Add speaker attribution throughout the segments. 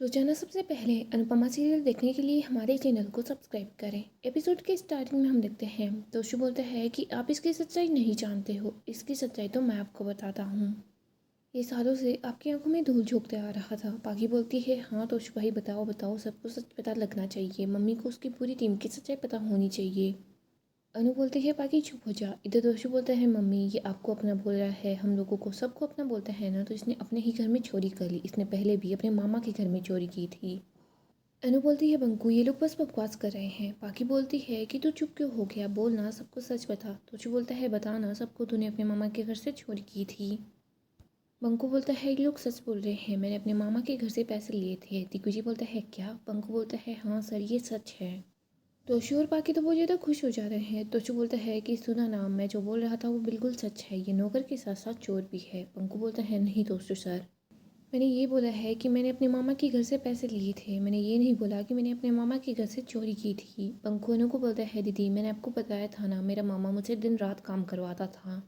Speaker 1: रोजाना सबसे पहले अनुपमा सीरियल देखने के लिए हमारे चैनल को सब्सक्राइब करें। एपिसोड के स्टार्टिंग में हम देखते हैं तोशु बोलता है कि आप इसकी सच्चाई नहीं जानते हो, इसकी सच्चाई तो मैं आपको बताता हूँ। ये सालों से आपकी आंखों में धूल झोंकते आ रहा था। पाकी बोलती है, हाँ तोशु भाई, बताओ बताओ, सबको सच पता लगना चाहिए। मम्मी को उसकी पूरी टीम की सच्चाई पता होनी चाहिए। अनु बोलती है, बाकी चुप हो जा। इधर दोषी बोलता है, मम्मी ये आपको अपना बोल रहा है, हम लोगों को सबको अपना बोलता है ना, तो इसने अपने ही घर में चोरी कर ली। इसने पहले भी अपने मामा के घर में चोरी की थी। अनु बोलती है, बंकू ये लोग बस बकवास कर रहे हैं। बाकी बोलती है कि तू चुप क्यों हो गया, बोलना, सबको सच बता। तोशु बोलता है, बताना सबको, तूने अपने मामा के घर से चोरी की थी। बंकू बोलता है, ये लोग सच बोल रहे हैं, मैंने अपने मामा के घर से पैसे लिए थे। दिग्विजय बोलता है, क्या? बंकू बोलता है, हाँ सर ये सच है। तोशु और बाकी तो बहुत ज़्यादा खुश हो जा रहे हैं। तोशु बोलता है कि सुना ना, मैं जो बोल रहा था वो बिल्कुल सच है, ये नौकर के साथ साथ चोर भी है। पंकु बोलता है, नहीं तोशु सर, मैंने ये बोला है कि मैंने अपने मामा के घर से पैसे लिए थे, मैंने ये नहीं बोला कि मैंने अपने मामा के घर से चोरी की थी। पंकु अनु को बोलता है, दीदी मैंने आपको बताया था ना, मेरा मामा मुझे दिन रात काम करवाता था,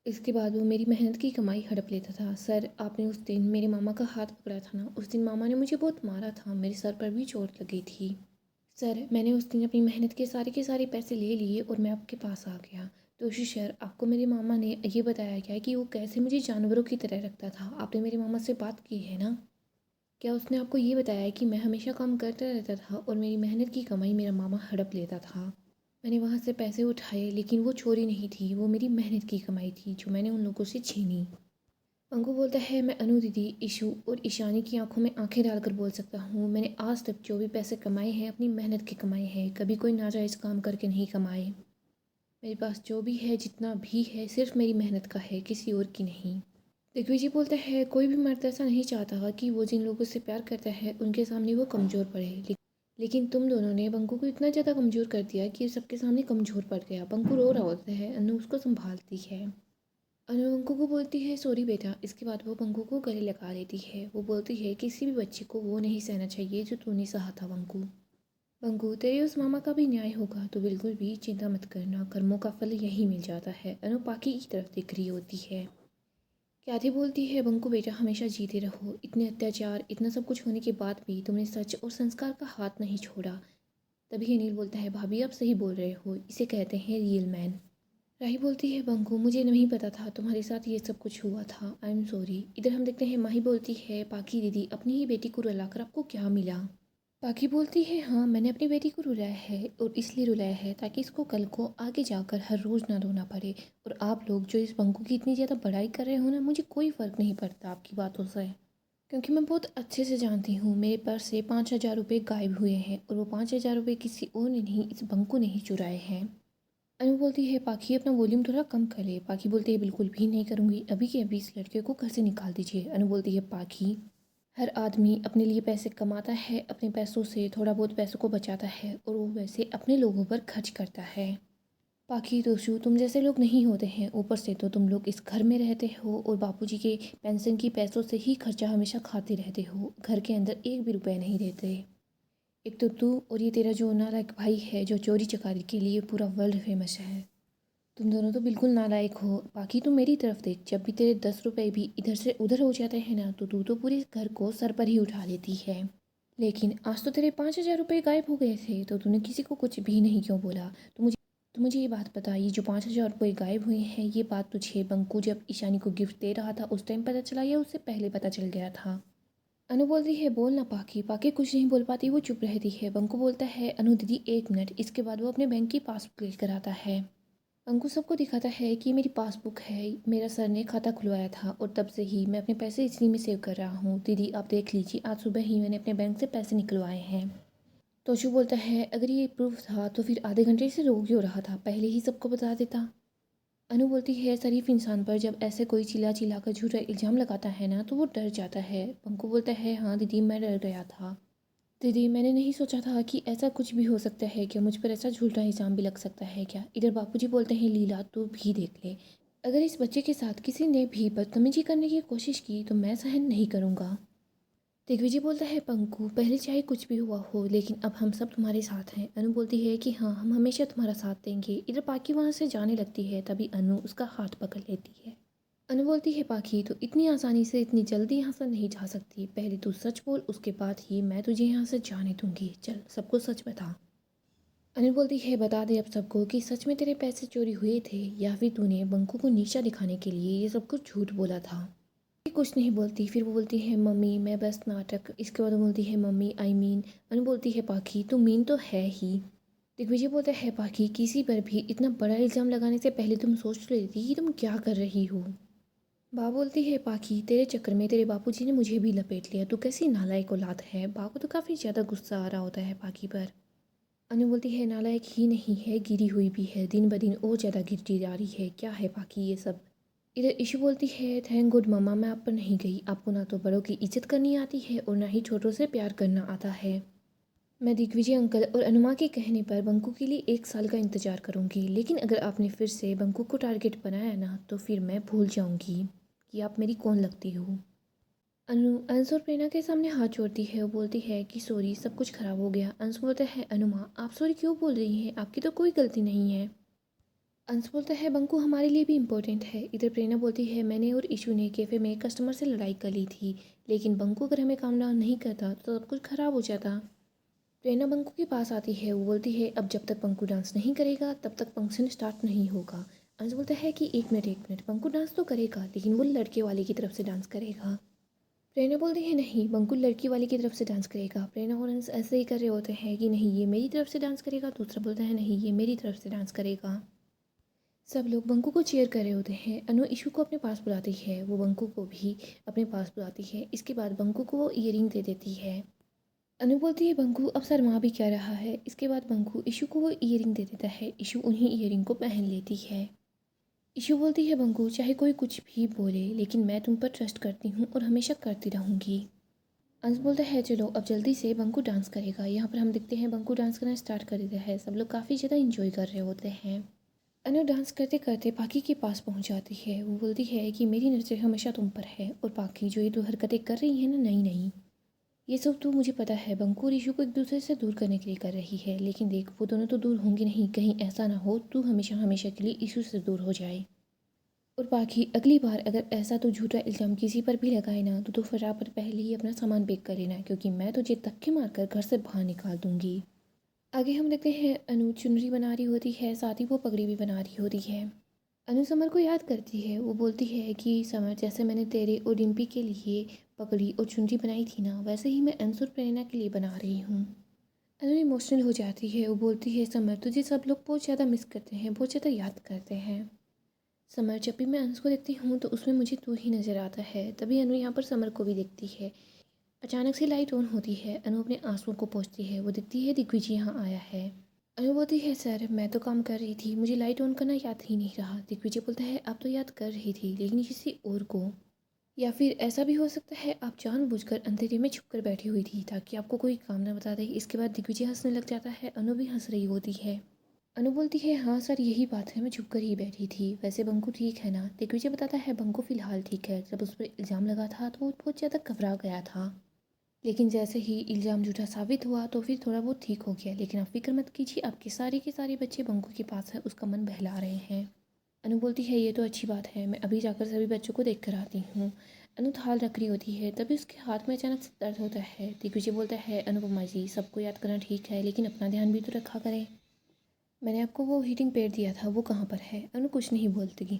Speaker 1: इसके बाद वो मेरी मेहनत की कमाई हड़प लेता था। सर आपने उस दिन मेरे मामा का हाथ पकड़ा था ना, उस दिन मामा ने मुझे बहुत मारा था, मेरे सर पर भी चोट लगी थी। सर मैंने उस दिन अपनी मेहनत के सारे पैसे ले लिए और मैं आपके पास आ गया। तो सर आपको मेरे मामा ने ये बताया क्या कि वो कैसे मुझे जानवरों की तरह रखता था? आपने मेरे मामा से बात की है ना? क्या उसने आपको ये बताया कि मैं हमेशा काम करता रहता था और मेरी मेहनत की कमाई मेरा मामा हड़प लेता था? मैंने वहाँ से पैसे उठाए, लेकिन वो चोरी नहीं थी, वो मेरी मेहनत की कमाई थी जो मैंने उन लोगों से छीनी। पंकु बोलता है, मैं अनु दीदी, इशू और ईशानी की आंखों में आंखें डालकर बोल सकता हूँ, मैंने आज तक जो भी पैसे कमाए हैं अपनी मेहनत के कमाए हैं, कभी कोई नाजायज़ काम करके नहीं कमाए। मेरे पास जो भी है, जितना भी है, सिर्फ मेरी मेहनत का है, किसी और की नहीं। दिग्विजय बोलता है, कोई भी मर्द ऐसा नहीं चाहता कि वो जिन लोगों से प्यार करता है उनके सामने वो कमज़ोर पड़े, लेकिन तुम दोनों ने बंकू को इतना ज़्यादा कमज़ोर कर दिया कि सबके सामने कमज़ोर पड़ गया। बंकू रो रहा होता है, अनु उसको संभालती है। अनु बंकू को बोलती है, सॉरी बेटा। इसके बाद वो बंकू को गले लगा लेती है। वो बोलती है, किसी भी बच्चे को वो नहीं सहना चाहिए जो तूने सहा था बंकू। बंकू तेरे उस मामा का भी न्याय होगा, तो बिल्कुल भी चिंता मत करना, कर्मों का फल यही मिल जाता है। अनु पाकी की तरफ देख रही होती है। क्याथी बोलती है, बंकू बेटा हमेशा जीते रहो, इतने अत्याचार, इतना सब कुछ होने के बाद भी तुमने सच और संस्कार का हाथ नहीं छोड़ा। तभी अनिल बोलता है, भाभी आप सही बोल रहे हो, इसे कहते हैं रियल मैन। राही बोलती है, बंकू मुझे नहीं पता था तुम्हारे साथ ये सब कुछ हुआ था, आई एम सॉरी। इधर हम देखते हैं माही बोलती है, पाकी दीदी अपनी ही बेटी को रुलाकर आपको क्या मिला? पाकी बोलती है, हाँ मैंने अपनी बेटी को रुलाया है, और इसलिए रुलाया है ताकि इसको कल को आगे जाकर हर रोज़ ना रोना पड़े। और आप लोग जो इस बंकू की इतनी ज़्यादा बड़ाई कर रहे हो ना, मुझे कोई फ़र्क नहीं पड़ता आपकी बातों से, क्योंकि मैं बहुत अच्छे से जानती हूँ मेरे पर्स से 5,000 रुपये गायब हुए हैं, और वो 5,000 रुपये किसी और ने नहीं, इस बंकू ने ही चुराए हैं। अनु बोलती है, पाखी अपना वॉल्यूम थोड़ा कम कर ले। पाखी बोलती है, बिल्कुल भी नहीं करूँगी, अभी के अभी इस लड़के को घर से निकाल दीजिए। अनु बोलती है, पाखी हर आदमी अपने लिए पैसे कमाता है, अपने पैसों से थोड़ा बहुत पैसों को बचाता है और वो वैसे अपने लोगों पर खर्च करता है। पाखी दोषु तुम जैसे लोग नहीं होते हैं, ऊपर से तो तुम लोग इस घर में रहते हो और बापूजी के पेंशन की पैसों से ही खर्चा हमेशा खाते रहते हो, घर के अंदर एक भी रुपए नहीं देते। एक तो तू और ये तेरा जो नालायक भाई है जो चोरी चकारी के लिए पूरा वर्ल्ड फेमस है, तुम दोनों तो बिल्कुल नालायक हो। बाकी तुम मेरी तरफ देख, जब भी तेरे 10 रुपए भी इधर से उधर हो जाते हैं ना, तो तू तो पूरे घर को सर पर ही उठा लेती है। लेकिन आज तो तेरे 5,000 रुपये गायब हो गए थे, तो तूने किसी को कुछ भी नहीं क्यों बोला? तो मुझे ये बात बता, ये जो 5,000 रुपये गायब हुए हैं, ये बात तुझे बंकू जब ईशानी को गिफ्ट दे रहा था उस टाइम पता चला, या उससे पहले पता चल गया था? अनु बोलती है, बोल ना पाकी। पाकी कुछ नहीं बोल पाती, वो चुप रहती है। बंकू बोलता है, अनु दीदी 1 मिनट। इसके बाद वो अपने बैंक की पासबुक लेकर आता है। अंकु सबको दिखाता है कि मेरी पासबुक है, मेरा सर ने खाता खुलवाया था और तब से ही मैं अपने पैसे इसी में सेव कर रहा हूँ। दीदी आप देख लीजिए, आज सुबह ही मैंने अपने बैंक से पैसे निकलवाए हैं। तोशु बोलता है, अगर ये प्रूफ था तो फिर आधे घंटे से रो क्यों रहा था, पहले ही सबको बता देता। अनु बोलती है, शरीफ इंसान पर जब ऐसे कोई चिल्ला कर झूठा इल्ज़ाम लगाता है ना, तो वो डर जाता है। पंकु बोलता है, हाँ दीदी मैं डर गया था। दीदी मैंने नहीं सोचा था कि ऐसा कुछ भी हो सकता है, क्या मुझ पर ऐसा झूठा इल्ज़ाम भी लग सकता है क्या? इधर बापूजी बोलते हैं, लीला तू भी देख ले, अगर इस बच्चे के साथ किसी ने भी बदतमीजी करने की कोशिश की तो मैं सहन नहीं करूँगा। दिग्विजय बोलता है, पंकु पहले चाहे कुछ भी हुआ हो, लेकिन अब हम सब तुम्हारे साथ हैं। अनु बोलती है कि हाँ हम हमेशा तुम्हारा साथ देंगे। इधर पाकी वहाँ से जाने लगती है, तभी अनु उसका हाथ पकड़ लेती है। अनु बोलती है पाखी तो इतनी आसानी से इतनी जल्दी यहाँ से नहीं जा सकती, पहले तू सच बोल, उसके बाद ही मैं तुझे यहाँ से जाने दूंगी। चल सबको सच बता। अनिल बोलती है बता दे अब सबको कि सच में तेरे पैसे चोरी हुए थे या फिर तूने बंकू को नीचा दिखाने के लिए ये सब कुछ झूठ बोला था। ये कुछ नहीं बोलती, फिर वो बोलती है मम्मी मैं बस नाटक। इसके बाद वो बोलती है मम्मी आई मीन। अनु बोलती है पाखी तो मीन तो है ही। दिग्विजय बोलता है पाखी किसी पर भी इतना बड़ा इल्ज़ाम लगाने से पहले तुम सोच लेती कि तुम क्या कर रही हो। बा बोलती है पाखी तेरे चक्कर में तेरे बापूजी ने मुझे भी लपेट लिया, तू कैसी नालायक औलाद है। बा को तो काफ़ी ज़्यादा गुस्सा आ रहा होता है पाखी पर। अनु बोलती है नालायक ही नहीं है गिरी हुई भी है, दिन ब दिन और ज़्यादा गिरती जा रही है, क्या है बाकी ये सब। इधर इशू बोलती है थैंक गुड मम्मा मैं आप पर नहीं गई, आपको ना तो बड़ों की इज्जत करनी आती है और ना ही छोटों से प्यार करना आता है। मैं दिग्विजय अंकल और अनुमा के कहने पर बंकू के लिए 1 साल का इंतज़ार करूंगी, लेकिन अगर आपने फिर से बंकू को टारगेट बनाया ना तो फिर मैं भूल जाऊंगी कि आप मेरी कौन लगती हो। अंशु और प्रेरणा के सामने हाथ जोड़ती है। वो बोलती है कि सॉरी सब कुछ खराब हो गया। अंशु बोलता है अनुमा आप सॉरी क्यों बोल रही हैं, आपकी तो कोई गलती नहीं है। अंशु बोलता है बंकू हमारे लिए भी इम्पोर्टेंट है। इधर प्रेरणा बोलती है मैंने और ईशू ने कैफ़े में कस्टमर से लड़ाई कर ली थी, लेकिन बंकू अगर हमें काम डाउन नहीं करता तो सब कुछ खराब हो जाता। प्रेरणा बंकू के पास आती है। वो बोलती है अब जब तक बंकू डांस नहीं करेगा तब तक फंक्शन स्टार्ट नहीं होगा। अंशु बोलता है कि एक मिनट बंकू डांस तो करेगा लेकिन वो लड़के वाले की तरफ से डांस करेगा। प्रेरणा बोलती है नहीं बंकु लड़की वाले की तरफ से डांस करेगा। प्रेरणा और अंश ऐसे ही कर रहे होते हैं कि नहीं ये मेरी तरफ से डांस करेगा, दूसरा बोलता है नहीं ये मेरी तरफ से डांस करेगा। सब लोग बंकु को चीयर कर रहे होते हैं। अनु इशू को अपने पास बुलाती है, वो बंकु को भी अपने पास बुलाती है। इसके बाद बंकु को वो ईयरिंग दे देती है। अनु बोलती है बंकु अब शर्मा भी क्या रहा है। इसके बाद बंकु इशू को वो ईयरिंग दे देता है। इशू उन्हीं ईयरिंग को पहन लेती है। इशू बोलती है बंकु चाहे कोई कुछ भी बोले लेकिन मैं तुम पर ट्रस्ट करती हूँ और हमेशा करती रहूँगी। अंश बोलता है चलो अब जल्दी से बंकू डांस करेगा। यहाँ पर हम देखते हैं बंकू डांस करना स्टार्ट कर देता है। सब लोग काफ़ी ज़्यादा इंजॉय कर रहे होते हैं। अनु डांस करते करते पाखी के पास पहुँच जाती है। वो बोलती है कि मेरी नज़र हमेशा तुम पर है और पाखी जो ये तो हरकतें कर रही है ना, नहीं नहीं ये सब तो मुझे पता है बंकू और ईशू को एक दूसरे से दूर करने के लिए कर रही है, लेकिन देख वो दोनों तो दूर होंगे नहीं, कहीं ऐसा ना हो तू हमेशा हमेशा के लिए ईशू से दूर हो जाए। और बाकी अगली बार अगर ऐसा तो झूठा इल्ज़ाम किसी पर भी लगाए ना तो फटाफट पहले ही अपना सामान पैक कर लेना, क्योंकि मैं तुझे धक्के मारकर घर से बाहर निकाल दूंगी। आगे हम देखते हैं अनु चुनरी बना रही होती है, साथ ही वो पगड़ी भी बना रही होती है। अनु समर को याद करती है। वो बोलती है कि समर जैसे मैंने तेरे और डिम्पी के लिए पगड़ी और चुनरी बनाई थी ना, वैसे ही मैं अंशु और प्रेरणा के लिए बना रही हूँ। अनु इमोशनल हो जाती है। वो बोलती है समर तुझे सब लोग बहुत ज़्यादा मिस करते हैं, बहुत ज़्यादा याद करते हैं। समर जब भी मैं अंश को देखती हूँ तो उसमें मुझे तू ही नज़र आता है। तभी अनु यहाँ पर समर को भी देखती है। अचानक से लाइट ऑन होती है। अनु अपने आंसुओं को पोंछती है। वो दिखती है दिग्विजय यहाँ आया है। अनु बोलती है सर मैं तो काम कर रही थी, मुझे लाइट ऑन करना याद ही नहीं रहा। दिग्विजय बोलता है आप तो याद कर रही थी लेकिन किसी और को, या फिर ऐसा भी हो सकता है आप जानबूझकर अंधेरे में छुप कर बैठी हुई थी ताकि आपको कोई काम न बता दे। इसके बाद दिग्विजय हंसने लग जाता है। अनु भी हंस रही होती है। अनु बोलती है हाँ सर यही बात है, मैं छुप कर ही बैठी थी। वैसे बंकू ठीक है ना। दिग्विजय बताता है बंकू फिलहाल ठीक है, जब उस पर इल्ज़ाम लगा था तो वो बहुत ज़्यादा घबरा गया था, लेकिन जैसे ही इल्ज़ाम झूठा साबित हुआ तो फिर थोड़ा बहुत ठीक हो गया। लेकिन आप फिक्र मत कीजिए, आपके सारे के सारे बच्चे बंकू के पास है, उसका मन बहला रहे हैं। अनु बोलती है ये तो अच्छी बात है, मैं अभी जाकर सभी बच्चों को देख कर आती हूँ। अनु थाल रख रही होती है, तभी उसके हाथ में अचानक से दर्द होता है। दिग्विजय बोलता है अनुपमा जी सबको याद करना ठीक है लेकिन अपना ध्यान भी तो रखा करें। मैंने आपको वो हीटिंग पैड दिया था वो कहाँ पर है। अनु कुछ नहीं बोलती।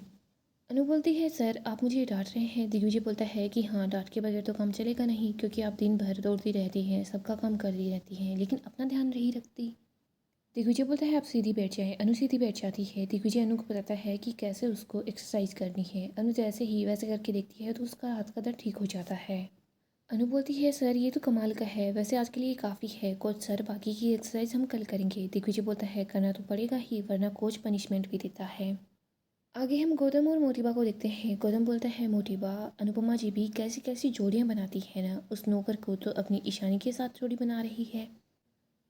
Speaker 1: अनु बोलती है सर आप मुझे डांट रहे हैं। दिग्विजय बोलता है कि हाँ डांट के बगैर तो काम चलेगा नहीं, क्योंकि आप दिन भर दौड़ती रहती हैं, सबका काम करती रहती हैं लेकिन अपना ध्यान नहीं रखती। दिग्विजय बोलता है आप सीधी बैठ जाएं। अनु सीधी बैठ जाती है। दिग्विजय अनु को बताता है कि कैसे उसको एक्सरसाइज करनी है। अनु जैसे ही वैसे करके देखती है तो उसका हाथ का दर्द ठीक हो जाता है। अनु बोलती है सर ये तो कमाल का है, वैसे आज के लिए काफ़ी है कोच सर, बाकी की एक्सरसाइज हम कल करेंगे। दिग्विजय बोलता है करना तो पड़ेगा ही वरना कोच पनिशमेंट भी देता है। आगे हम गौतम और मोटिबा को देखते हैं। गौतम बोलता है मोटिबा अनुपमा जी भी कैसी कैसी जोड़ियाँ बनाती है ना, उस नौकर को तो अपनी ईशानी के साथ जोड़ी बना रही है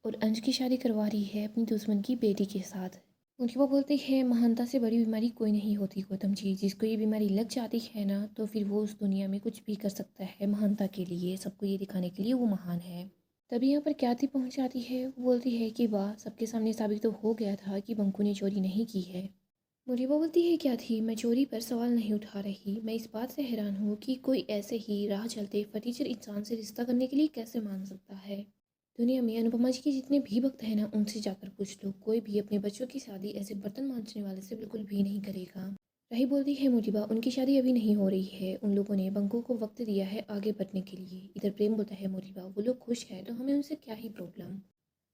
Speaker 1: और अंश की शादी करवा रही है अपनी दुश्मन की बेटी के साथ। मोटिबा बोलती है महानता से बड़ी बीमारी कोई नहीं होती गौतम जी, जिसको ये बीमारी लग जाती है ना तो फिर वो उस दुनिया में कुछ भी कर सकता है महानता के लिए, सबको ये दिखाने के लिए वो महान है। तभी यहाँ पर ख्याति पहुँच जाती है। वो बोलती है कि वाह सबके सामने साबित तो हो गया था कि बंकू ने चोरी नहीं की है। मुरीबा बोलती है क्या थी, मैं चोरी पर सवाल नहीं उठा रही। मैं इस बात से हैरान हूँ कि कोई ऐसे ही राह चलते फटीचर इंसान से रिश्ता करने के लिए कैसे मान सकता है। दुनिया में अनुपमा जी के जितने भी भक्त हैं ना, उनसे जाकर पूछ लो, कोई भी अपने बच्चों की शादी ऐसे बर्तन मांजने वाले से बिल्कुल भी नहीं करेगा। राही बोलती है मुरीबा, उनकी शादी अभी नहीं हो रही है, उन लोगों ने बंकू को वक्त दिया है आगे बढ़ने के लिए। इधर प्रेम बोलता है मुरीबा, वो लोग खुश है तो हमें उनसे क्या ही प्रॉब्लम,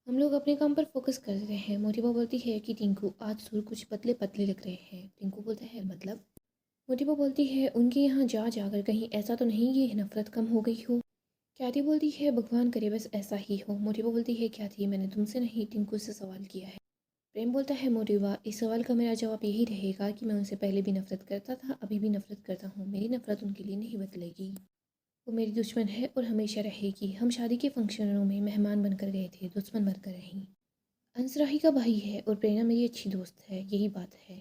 Speaker 1: हम लोग अपने काम पर फोकस कर रहे हैं। मोटिवा बोलती है कि टिंकू आज सुर कुछ पतले पतले लग रहे हैं। टिंकू बोलता है मतलब। मोटिवा बोलती है उनके यहाँ जा जाकर कहीं ऐसा तो नहीं ये नफरत कम हो गई हो। ख्याति बोलती है भगवान करे बस ऐसा ही हो। मोटिवा बोलती है ख्याति, मैंने तुमसे नहीं टिंकू से सवाल किया है। प्रेम बोलता है मोटिवा, इस सवाल का मेरा जवाब यही रहेगा कि मैं उनसे पहले भी नफरत करता था, अभी भी नफरत करता हूँ, मेरी नफरत उनके लिए नहीं बदलेगी। वो मेरी दुश्मन है और हमेशा रहेगी। हम शादी के फंक्शनों में मेहमान बनकर गए थे, दुश्मन बनकर नहीं। अंश राही का भाई है और प्रेरणा मेरी अच्छी दोस्त है, यही बात है।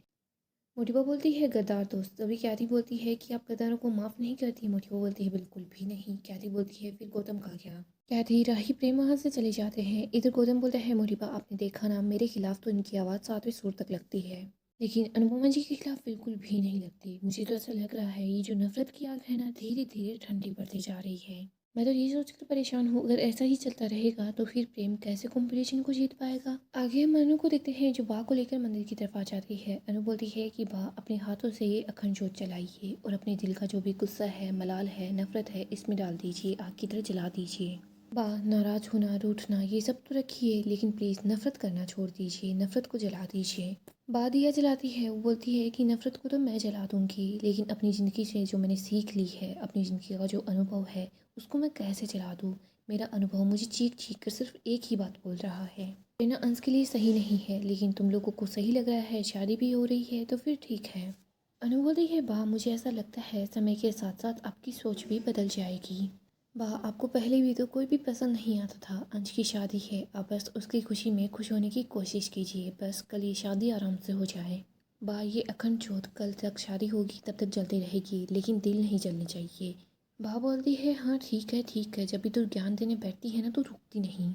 Speaker 1: मोटिबा बोलती है गद्दार दोस्त। तभी ख्याति बोलती है कि आप गद्दारों को माफ़ नहीं करती। मोटिबा बोलती है बिल्कुल भी नहीं। ख्याति बोलती है फिर गौतम का क्या। ख्याति राही प्रेम वहाँ से चले जाते हैं। इधर गौतम बोलता है मोटिबा, आपने देखा ना, मेरे खिलाफ तो इनकी आवाज़ 7वें सुर तक लगती है, लेकिन अनुपमा जी के खिलाफ बिल्कुल भी नहीं लगती। मुझे तो ऐसा लग रहा है ये जो नफरत की आग है ना, धीरे धीरे ठंडी पड़ती जा रही है। मैं तो ये सोचकर परेशान हूँ, अगर ऐसा ही चलता रहेगा तो फिर प्रेम कैसे कंपटीशन को जीत पाएगा। आगे हम अनु को देखते हैं जो बा को लेकर मंदिर की तरफ आ जाती है। अनु बोलती है कि बा, अपने हाथों से ये अखंड जोत जलाइए और अपने दिल का जो भी गुस्सा है, मलाल है, नफरत है, इसमें डाल दीजिए, आग की तरह जला दीजिए। बा, नाराज होना, रूठना ये सब तो रखिए, लेकिन प्लीज़ नफरत करना छोड़ दीजिए, नफरत को जला दीजिए। बा दिया जलाती है। वो बोलती है कि नफरत को तो मैं जला दूंगी, लेकिन अपनी ज़िंदगी से जो मैंने सीख ली है, अपनी ज़िंदगी का जो अनुभव है, उसको मैं कैसे जला दूँ। मेरा अनुभव मुझे चीख चीख कर सिर्फ एक ही बात बोल रहा है, लेना अंश के लिए सही नहीं है, लेकिन तुम लोगों को सही लग रहा है, शादी भी हो रही है तो फिर ठीक है। अनु बोलती है बा, मुझे ऐसा लगता है समय के साथ साथ आपकी सोच भी बदल जाएगी। वाह, आपको पहले भी तो कोई भी पसंद नहीं आता था, अंश की शादी है, आप बस उसकी खुशी में खुश होने की कोशिश कीजिए, बस कल ये शादी आराम से हो जाए। वाह, ये अखंड जोत कल तक शादी होगी तब तक जलती रहेगी, लेकिन दिल नहीं जलने चाहिए। वाह बोलती है हाँ ठीक है ठीक है, जब भी तू ज्ञान देने बैठती है ना तो रुकती नहीं।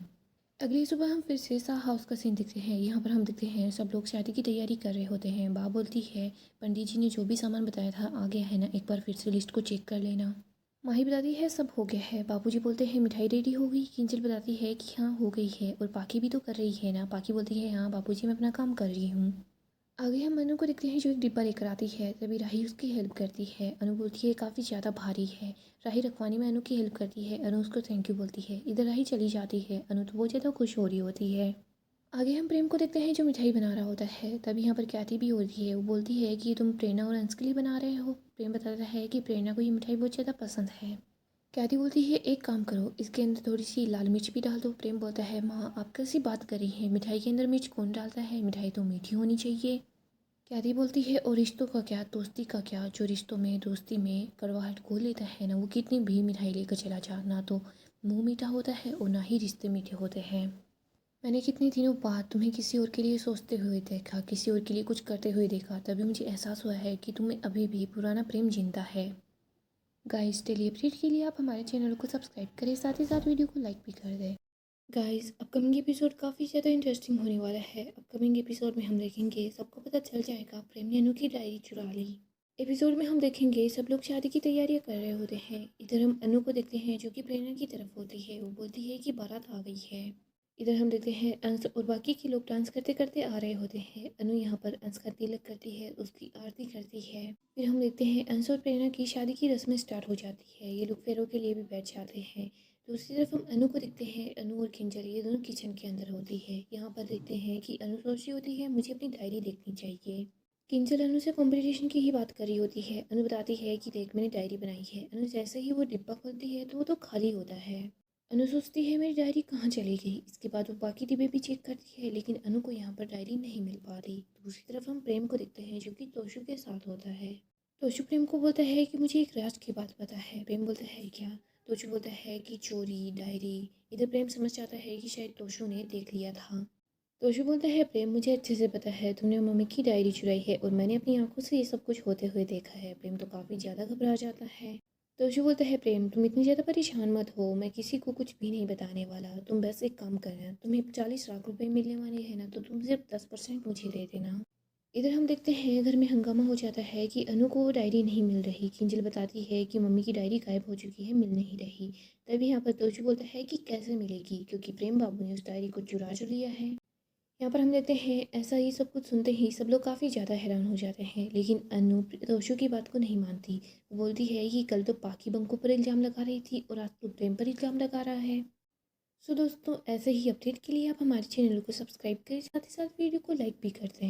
Speaker 1: अगली सुबह हम फिर से शाह हाउस का सीन देखते हैं। यहाँ पर हम देखते हैं सब लोग शादी की तैयारी कर रहे होते हैं। बा बोलती है पंडित जी ने जो भी सामान बताया था आ गया है ना, एक बार फिर से लिस्ट को चेक कर लेना। माही बताती है सब हो गया है। बाबूजी बोलते हैं मिठाई रेडी हो गई। किंजल बताती है कि हाँ हो गई है, और पाकी भी तो कर रही है ना। पाकी बोलती है हाँ बाबूजी, मैं अपना काम कर रही हूँ। आगे हम अनु को देखते हैं जो एक डिब्बा लेकर आती है। तभी राही उसकी हेल्प करती है। अनु बोलती है काफ़ी ज़्यादा भारी है। राही रखवाने में अनु की हेल्प करती है। अनु उसको थैंक यू बोलती है। इधर राही चली जाती है। अनु तो बहुत ज़्यादा खुश हो रही होती है। आगे हम प्रेम को देखते हैं जो मिठाई बना रहा होता है। तभी यहाँ पर ख्याति भी होती है। वो बोलती है कि तुम प्रेरणा और अंश के लिए बना रहे हो। प्रेम बताता है कि प्रेरणा को ये मिठाई बहुत ज़्यादा पसंद है। ख्याति बोलती है एक काम करो, इसके अंदर थोड़ी सी लाल मिर्च भी डाल दो। प्रेम बोलता है माँ आप कैसी बात कर रही हैं, मिठाई के अंदर मिर्च कौन डालता है, मिठाई तो मीठी होनी चाहिए। ख्याति बोलती है और रिश्तों का क्या, दोस्ती का क्या, जो रिश्तों में दोस्ती में कड़वाहट घोल लेता है ना, वो कितनी भी मिठाई लेकर चला जा, ना तो मुंह मीठा होता है और ना ही रिश्ते मीठे होते हैं। मैंने कितने दिनों बाद तुम्हें किसी और के लिए सोचते हुए देखा, किसी और के लिए कुछ करते हुए देखा, तभी मुझे एहसास हुआ है कि तुम्हें अभी भी पुराना प्रेम जिंदा है। गाइस, डेली अपडेट के लिए आप हमारे चैनल को सब्सक्राइब करें, साथ ही साथ वीडियो को लाइक भी कर दें। गाइस, अपकमिंग एपिसोड काफ़ी ज़्यादा इंटरेस्टिंग होने वाला है। अपकमिंग एपिसोड में हम देखेंगे, सबको पता चल जाएगा प्रेम ने अनु की डायरी चुरा ली। एपिसोड में हम देखेंगे सब लोग शादी की तैयारियां कर रहे होते हैं। इधर हम अनु को देखते हैं जो कि प्रेरणा की तरफ होती है। वो बोलती है कि बारात आ गई है। इधर हम देखते हैं अंश और बाकी के लोग डांस करते करते आ रहे होते हैं। अनु यहाँ पर अंश का तिलक करती है, उसकी आरती करती है। फिर हम देखते हैं अंश और प्रेरणा की शादी की रस्में स्टार्ट हो जाती है। ये लोग फेरों के लिए भी बैठ जाते हैं। दूसरी तरफ हम अनु को देखते हैं। अनु और किंजल ये दोनों किचन के अंदर होती है। यहाँ पर देखते हैं कि अनु सोच रही होती है मुझे अपनी डायरी देखनी चाहिए। किंजल अनु से कंपटीशन की ही बात कर रही होती है। अनु बताती है कि देख मैंने डायरी बनाई है। अनु जैसे ही वो डिब्बा खोलती है तो वो तो खाली होता है। अनु सोचती है मेरी डायरी कहाँ चली गई। इसके बाद वो बाकी डिब्बे भी चेक करती है, लेकिन अनु को यहाँ पर डायरी नहीं मिल पा रही। दूसरी तरफ हम प्रेम को देखते हैं जो कि तोशु के साथ होता है। तोशु प्रेम को बोलता है कि मुझे एक राज की बात पता है। प्रेम बोलता है क्या। तोशु बोलता है कि चोरी डायरी। इधर प्रेम समझ जाता है कि शायद तोशु ने देख लिया था। तोशु बोलता है प्रेम मुझे अच्छे से पता है, तुमने मम्मी की डायरी चुराई है और मैंने अपनी आंखों से ये सब कुछ होते हुए देखा है। प्रेम तो काफ़ी ज़्यादा घबरा जाता है। तोशु बोलता है प्रेम तुम इतनी ज़्यादा परेशान मत हो, मैं किसी को कुछ भी नहीं बताने वाला। तुम बस एक काम करना, तुम्हें 40 लाख रुपए मिलने वाले हैं ना, तो तुम सिर्फ 10% मुझे दे देना। इधर हम देखते हैं घर में हंगामा हो जाता है कि अनु को वो डायरी नहीं मिल रही। किंजल बताती है कि मम्मी की डायरी गायब हो चुकी है, मिल नहीं रही। तभी यहाँ पर तोशु बोलता है कि कैसे मिलेगी, क्योंकि प्रेम बाबू ने उस डायरी को चुरा जो लिया है। यहाँ पर हम देखते हैं ऐसा ही सब कुछ सुनते ही सब लोग काफ़ी ज़्यादा हैरान हो जाते हैं, लेकिन अनु तोशु की बात को नहीं मानती। वो बोलती है कि कल तो पाकि बंको पर इल्ज़ाम लगा रही थी और आज तो प्रेम पर इल्ज़ाम लगा रहा है। सो दोस्तों, ऐसे ही अपडेट के लिए आप हमारे चैनल को सब्सक्राइब करें, साथ ही साथ वीडियो को लाइक भी कर दें।